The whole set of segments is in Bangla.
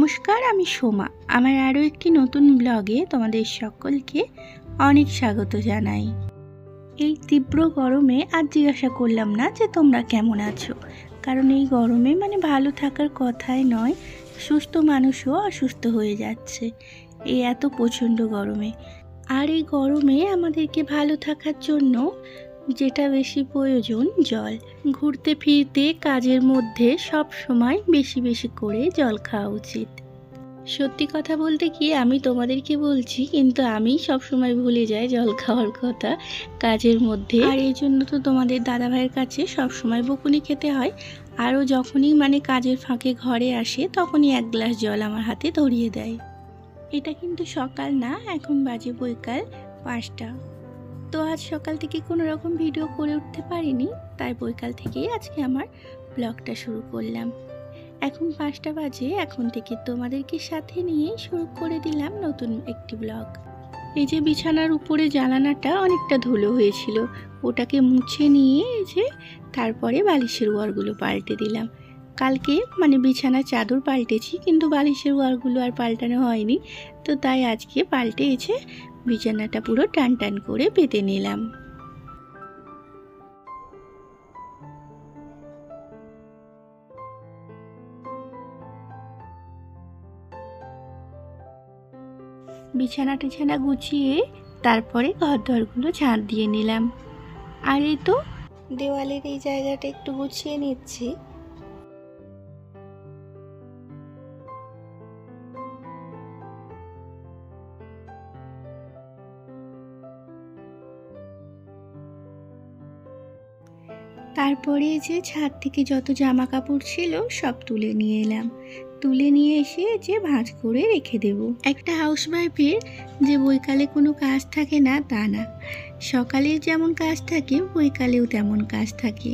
নমস্কার, আমি সোমা। আমার আরও একটি নতুন ব্লগে তোমাদের সকলকে অনেক স্বাগত জানাই। এই তীব্র গরমে আজ জিজ্ঞাসা করলাম না যে তোমরা কেমন আছো, কারণ এই গরমে ভালো থাকার কথাই নয়, সুস্থ মানুষও অসুস্থ হয়ে যাচ্ছে এই এত প্রচণ্ড গরমে। আর এই গরমে আমাদেরকে ভালো থাকার জন্য যেটা বেশি প্রয়োজন জল। ঘুরতে ফিরতে কাজের মধ্যে সব সময় বেশি বেশি করে জল খাওয়া উচিত। সত্যি কথা বলতে কি, আমি তোমাদেরকে বলছি, কিন্তু আমি সব সময় ভুলে যাই জল খাওয়ার কথা কাজের মধ্যে। আর এই জন্য তো তোমাদের দাদাভাইয়ের কাছে সব সময় বকুনি খেতে হয়। আরও যখনই কাজের ফাঁকে ঘরে আসে তখনই এক গ্লাস জল আমার হাতে ধরিয়ে দেয়। এটা কিন্তু সকাল না, এখন বাজে বৈকাল 5টা। তো আজ সকাল থেকে কোনো রকম ভিডিও করে উঠতে পারিনি, তাই বৈকাল থেকেই আজকে আমার ব্লগটা শুরু করলাম। এখন 5টা বাজে, এখন থেকে তোমাদেরকে সাথে নিয়ে শুরু করে দিলাম নতুন একটি ব্লগ। এই যে বিছানার উপরে জানালাটা অনেকটা ধুলো হয়েছিল, ওটাকে মুছে নিয়ে তারপরে বালিশের ওয়ারগুলো পাল্টে দিলাম। কালকে বিছানার চাদর পাল্টেছি, কিন্তু বালিশের ওয়ারগুলো আর পাল্টানো হয়নি, তো তাই আজকে পাল্টে বিছানাটা পুরো টান টান করে পেতে নিলাম। বিছানা গুছিয়ে তারপরে ঘরদোরগুলো ঝাঁট দিয়ে নিলাম। আর এই তো দেওয়ালের এই জায়গাটা একটু গুছিয়ে নিচ্ছি। তারপরে ছাদ থেকে যত জামা কাপড় ছিল সব তুলে নিয়ে এলাম। তুলে নিয়ে এসে ভাঁজ করে রেখে দেব। একটা হাউসওয়াইফের যে বৈকালে কোনো কাজ থাকে না তা না, সকালে যেমন কাজ থাকে বৈকালেও তেমন কাজ থাকে।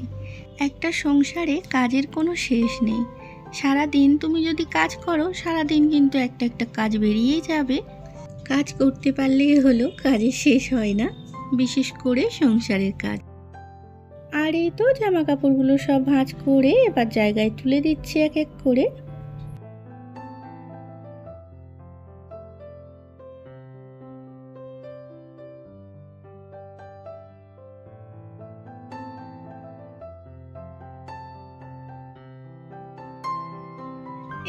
একটা সংসারে কাজের কোনো শেষ নেই। সারা দিন তুমি যদি কাজ করো, সারা দিন কিন্তু একটা কাজ বেরিয়ে যাবে। কাজ করতে পারলেই হলো, কাজের শেষ হয় না, বিশেষ করে সংসারের কাজ। আর এই তো জামা কাপড়গুলো সব ভাঁজ করে এবার জায়গায় তুলে দিচ্ছি এক এক করে।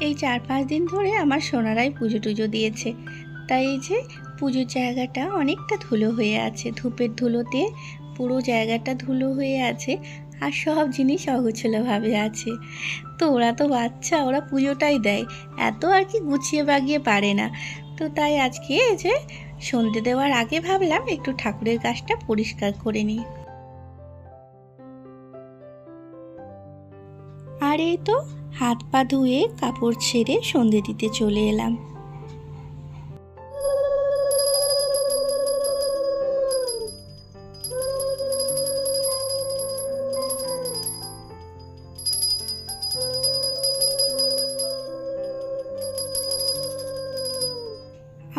এই 4-5 দিন ধরে আমার সোনারাই পুজো টুজো দিয়েছে, তাই পুজোর জায়গাটা অনেকটা ধুলো হয়ে আছে। ধূপের ধুলোতে পুরো জায়গাটা ধুলো হয়ে আছে, আর সব জিনিস অগোছালোভাবে আছে। তো ওরা তো বাচ্চা, ওরা পুজোটাই দেয়, এত আর কি গুছিয়ে বাগিয়ে পারে না। তো তাই আজকে সন্ধে দেওয়ার আগে ভাবলাম একটু ঠাকুরের কাজটা পরিষ্কার করে নিই। আর এই তো হাত পা ধুয়ে কাপড় ছেড়ে সন্ধে দিতে চলে এলাম।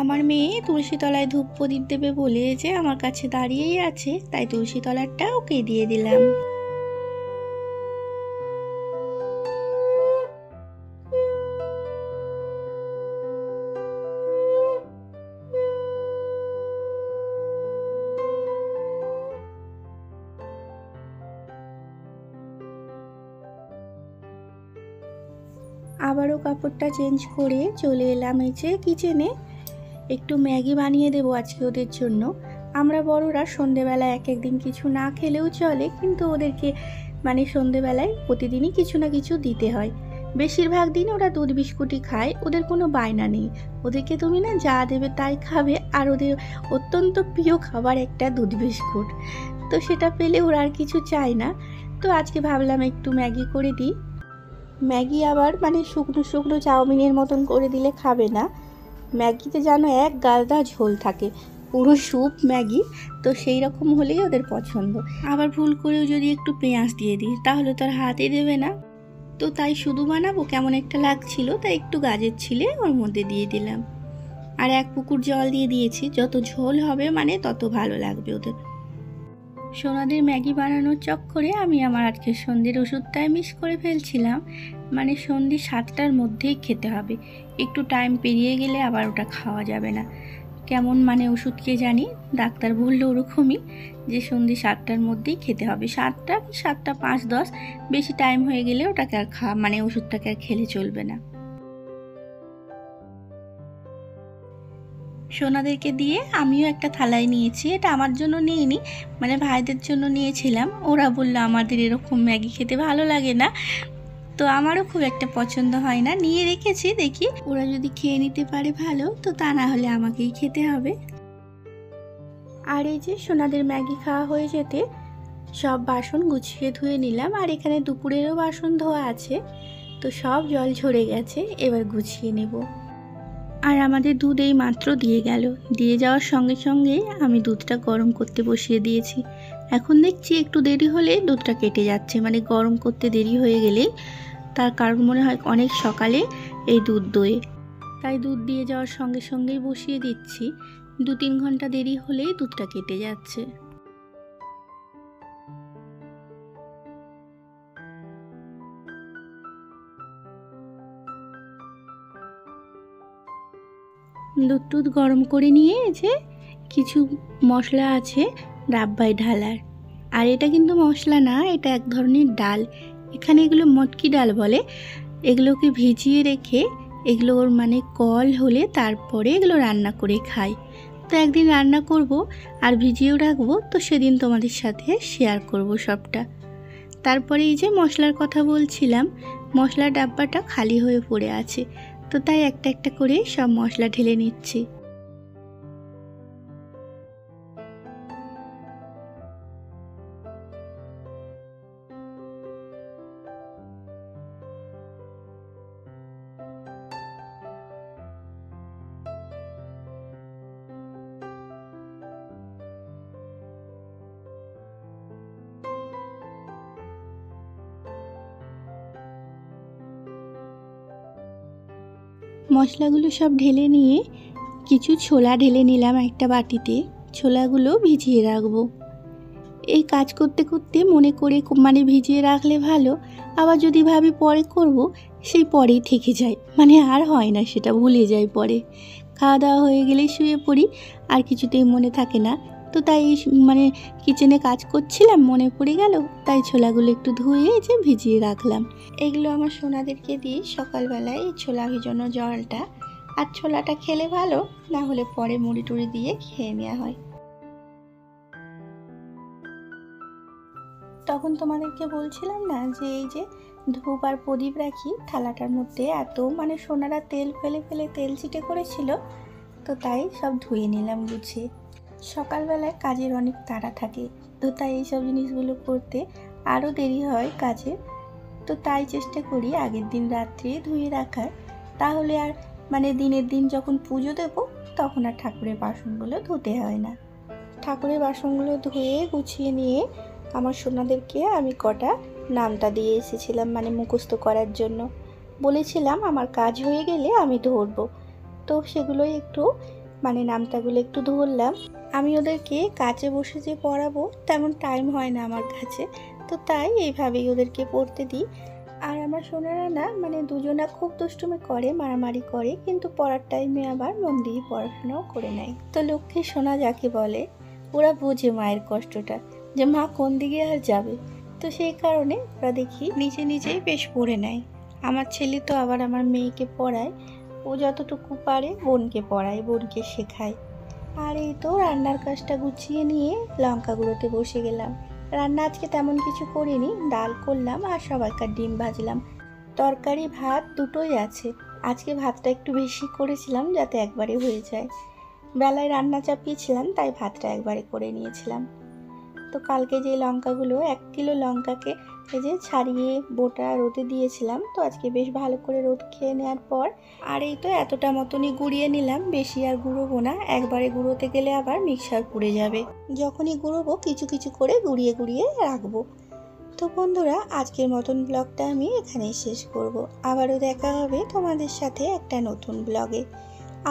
আমার মেয়ে তুলসী তলায় ধূপ প্রদীপ দেবে বলে আমার কাছে দাঁড়িয়েই আছে, তাই তুলসী তলারটা ওকে দিয়ে দিলাম। আবারও কাপড়টা চেঞ্জ করে চলে এলাম কিচেনে। একটু ম্যাগি বানিয়ে দেবো আজকে ওদের জন্য। আমরা বড়রা সন্ধেবেলায় এক একদিন কিছু না খেলেও চলে, কিন্তু ওদেরকে সন্ধেবেলায় প্রতিদিনই কিছু না কিছু দিতে হয়। বেশিরভাগ দিন ওরা দুধ বিস্কুটই খায়, ওদের কোনো বায়না নেই। ওদেরকে তুমি যা দেবে তাই খাবে, আর ওদের অত্যন্ত প্রিয় খাবার একটা দুধ বিস্কুট, তো সেটা পেলে ওরা আর কিছু চায় না। তো আজকে ভাবলাম একটু ম্যাগি করে দিই। ম্যাগি আবার শুকনো শুকনো চাউমিনের মতন করে দিলে খাবে না। ম্যাগিতে যেন এক গাদা ঝোল থাকে, পুরো স্যুপ ম্যাগি, তো সেই রকম হলেই ওদের পছন্দ। আবার ভুল করেও যদি একটু পেঁয়াজ দিয়ে দিই তাহলে তো আর হাতে দেবে না। তো তাই শুধু বানাবো কেমন একটা লাগছিল, তাই একটু গাজর ছিলে ওর মধ্যে দিয়ে দিলাম। আর 1 পুকুর জল দিয়ে দিয়েছি, যত ঝোল হবে তত ভালো লাগবে ওদের। সোনাদের ম্যাগি বানানোর চক্করে আমি আমার আজকে সন্ধ্যের ওষুধটাই মিস করে ফেলছিলাম। মানে সন্ধ্যে 7টার মধ্যেই খেতে হবে, একটু টাইম পেরিয়ে গেলে আবার ওটা খাওয়া যাবে না। কেমন মানে ওষুধ কে জানি, ডাক্তার বললো ওরকমই যে সন্ধ্যে 7টার মধ্যেই খেতে হবে। 7টা কি 7টা 5-10 বেশি টাইম হয়ে গেলে ওটাকে আর মানে ওষুধটাকে আর খেলে চলবে না। সোনাদেরকে দিয়ে আমিও একটা থালায় নিয়েছি, এটা আমার জন্য নিইনি, মানে ভাইদের জন্য নিয়েছিলাম। ওরা বললো আমাদের এরকম ম্যাগি খেতে ভালো লাগে না, তো আমারও খুব একটা পছন্দ হয় না, নিয়ে রেখেছি। দেখি ওরা যদি খেয়ে নিতে পারে ভালো, তো তা না হলে আমাকেই খেতে হবে। আর এই যে সোনাদের ম্যাগি খাওয়া হয়ে যেতে সব বাসন গুছিয়ে ধুয়ে নিলাম। আর এখানে দুপুরেরও বাসন ধোয়া আছে, তো সব জল ঝরে গেছে, এবার গুছিয়ে নেব। আর আমাদের দুধ এই মাত্র দিয়ে গেল, দিয়ে যাওয়ার সঙ্গে সঙ্গে আমি দুধটা গরম করতে বসিয়ে দিয়েছি। এখন দেখছি একটু দেরি হলে দুধটা কেটে যাচ্ছে, মানে গরম করতে দেরি হয়ে গেলেই, তার কারণ মনে হয় অনেক সকালে এই দুধ দোয়ে, তাই দুধ দিয়ে যাওয়ার সঙ্গে সঙ্গেই বসিয়ে দিচ্ছি। 2-3 ঘন্টা দেরি হলেই দুধটা কেটে যাচ্ছে। দুধ গরম করে নিয়ে যে কিছু মশলা আছে ডাব্বায় ঢালার। আর এটা কিন্তু মশলা না, এটা এক ধরনের ডাল, এখানে এগুলো মটকি ডাল বলে। এগুলোকে ভিজিয়ে রেখে এগুলোর মানে কল হলে তারপরে এগুলো রান্না করে খাই। তো একদিন রান্না করব আর ভিজিয়েও রাখবো, তো সেদিন তোমাদের সাথে শেয়ার করব সবটা। তারপরে এই যে মশলার কথা বলছিলাম, মশলার ডাব্বাটা খালি হয়ে পড়ে আছে, তো তাই একটা একটা করে সব মশলা ঢেলে নিচ্ছি। মশলাগুলো সব ঢেলে নিয়ে কিছু ছোলা ঢেলে নিলাম একটা বাটিতে, ছোলাগুলো ভিজিয়ে রাখবো। এই কাজ করতে করতে মনে করে মানে ভিজিয়ে রাখলে ভালো, আবার যদি ভাবি পরে করব, সেই পরেই থেকে যায়, মানে আর হয় না, সেটা ভুলে যাই। পরে খাওয়া দাওয়া হয়ে গেলেই শুয়ে পড়ি, আর কিছুতেই মনে থাকে না। তো তাই মানে কিচেনে কাজ করছিলাম, মনে পড়ে গেল, তাই ছোলাগুলো একটু ধুয়ে যে ভিজিয়ে রাখলাম। এগুলো আমার সোনাদেরকে দিই সকালবেলায়, এই ছোলা ভিজানো জলটা। আর ছোলাটা খেলে ভালো, না হলে পরে মুড়ি টুড়ি দিয়ে খেয়ে নেওয়া হয়। তখন তোমাদেরকে বলছিলাম না যে এই যে ধূপ আর প্রদীপ রাখি থালাটার মধ্যে, এত মানে সোনারা তেল ফেলে ফেলে তেল ছিটে করেছিল, তো তাই সব ধুয়ে নিলাম গুছিয়ে। সকালবেলায় কাজের অনেক তাড়া থাকে, তো তাই এইসব জিনিসগুলো করতে আরও দেরি হয় কাজে, তো তাই চেষ্টা করি আগের দিন রাত্রে ধুয়ে রাখার, তাহলে আর মানে দিনের দিন যখন পুজো দেব তখন আর ঠাকুরের বাসনগুলো ধুতে হয় না। ঠাকুরের বাসনগুলো ধুয়ে গুছিয়ে নিয়ে আমার সোনাদেরকে আমি কটা নামতা দিয়ে এসেছিলাম, মানে মুখস্থ করার জন্য বলেছিলাম আমার কাজ হয়ে গেলে আমি ধরবো। তো সেগুলোই একটু মানে নামতাগুলো একটু ধরলাম। আমি ওদেরকে কাজে বসে যে পড়াবো তেমন টাইম হয় না আমার কাছে, তো তাই এইভাবেই ওদেরকে পড়তে দিই। আর আমার সোনারা না মানে দুজনা খুব দুষ্টুমি করে, মারামারি করে, কিন্তু পড়ার টাইমে আবার মন দিয়ে পড়াশোনাও করে নেয়। তো লক্ষ্মী সোনা যাকে বলে, ওরা বোঝে মায়ের কষ্টটা, যে মা কোন দিকে আর যাবে, তো সেই কারণে ওরা দেখি নিজে নিজেই বেশ পড়ে নেয়। আমার ছেলে তো আবার আমার মেয়েকে পড়ায়, ও যতটুকু পারে বোনকে পড়ায়, বোনকে শেখায়। আর এই তো রান্নার কাজটা গুছিয়ে নিয়ে লঙ্কা গুঁড়োতে বসে গেলাম। রান্না আজকে তেমন কিছু করিনি, ডাল করলাম আর সবাইকার ডিম ভাজলাম। তরকারি ভাত দুটোই আছে, আজকে ভাতটা একটু বেশি করেছিলাম যাতে একবারে হয়ে যায়। বেলায় রান্না চাপিয়েছিলাম তাই ভাতটা একবারে করে নিয়েছিলাম। তো কালকে যে লঙ্কাগুলো 1 কিলো লঙ্কাকে এই যে ছাড়িয়ে বোটা রোদে দিয়েছিলাম, তো আজকে বেশ ভালো করে রোদ খেয়ে নেওয়ার পর আর এই তো এতটা মতনই গুঁড়িয়ে নিলাম, বেশি আর গুঁড়োবো না, একবারে গুঁড়োতে গেলে আবার মিক্সার পুড়ে যাবে। যখনই গুঁড়োবো কিছু কিছু করে গুঁড়িয়ে গুঁড়িয়ে রাখবো। তো বন্ধুরা আজকের মতন ব্লগটা আমি এখানেই শেষ করব। আবারও দেখা হবে তোমাদের সাথে একটা নতুন ব্লগে।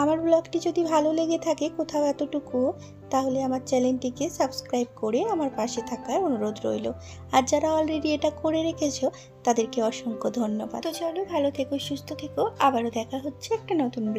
আমার ব্লগটি যদি ভালো লেগে থাকে কোথাও এতটুকু, তাহলে আমার চ্যানেলটিকে সাবস্ক্রাইব করে আমার পাশে থাকার অনুরোধ রইল। আর যারা অলরেডি এটা করে রেখেছো তাদেরকে অসংখ্য ধন্যবাদ। তো চলো, ভালো থেকো, সুস্থ থেকো, আবারও দেখা হচ্ছে একটা নতুন ব্লগ।